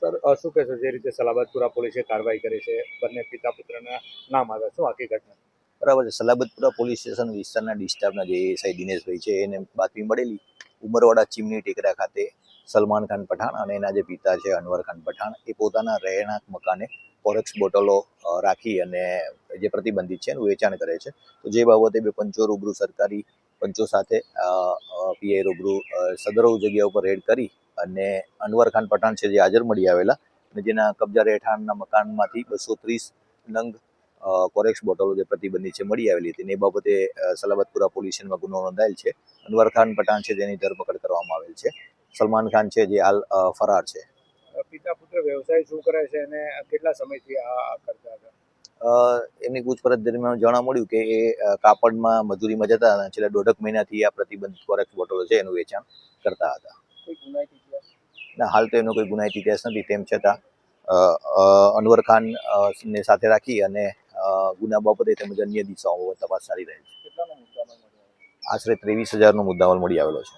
Sir શું કહેશો જે રીતે સલાબતપુરા પોલીસે કાર્યવાહી કરી છે, બંને પિતા પુત્રના નામ આવ્યા, શું આખી ઘટના? બરાબર છે. સલાબતપુરા પોલીસ સ્ટેશન વિસ્તારના ડિસ્ટાફના જે એએસઆઈ દિનેશભાઈ છે એને બાતમી મળેલી ઉમરવાડા ચીમની ટેકરા ખાતે સલમાન ખાન પઠાણ અને એના જે પિતા છે અનવર ખાન પઠાણ એ પોતાના રહેણાંક મકાને ફોરેક્સ બોટલો રાખી અને જે પ્રતિબંધિત છે એનું વેચાણ કરે છે. તો જે બાબતે બે પંચો રૂબરૂ સરકારી પંચો સાથે પીઆઈ રૂબરૂ સદરવ જગ્યા ઉપર રેડ કરી અને અનવર ખાન પઠાણ છે જે હાજર મળી આવેલા અને જેના કબજા રહેઠાણના મકાનમાંથી 230 નંગ ફોરેક્સ બોટલો જે પ્રતિબંધિત છે મળી આવેલી હતી. એ બાબતે સલાબતપુરા પોલીસ સ્ટેશનમાં ગુનો નોંધાયેલ છે. અનવર ખાન પઠાણ છે જેની ધરપકડ કરવામાં આવેલ છે. સલમાન ખાન છે જે હાલ ફરાર છે. પિતા પુત્ર વ્યવસાય શું કરે છે અને કેટલા સમયથી આ કરતા હતા? એમની પૂછપરછ દરમિયાન જાણવા મળ્યું કે એ કાપડમાં મજૂરીમાં જતા હતા. છેલ્લા 1.5 મહિનાથી આ પ્રતિબંધિત ફોરેક્સ બોટલો છે એનું વેચાણ કરતા હતા. કોઈ ગુનાહિત ઇતિહાસ? ના, હાલ તો એનો કોઈ ગુનાહિત ઇતિહાસ નથી. તેમ છતાં અનવર ખાન ને સાથે રાખી અને ગુના બાબતે તેમજ અન્ય દિશાઓ તપાસ ચાલી રહી છે. કેટલાનો મુદ્દામાલ મળ્યો? આશરે 23,000નો મુદ્દામાલ મળી આવેલો છે.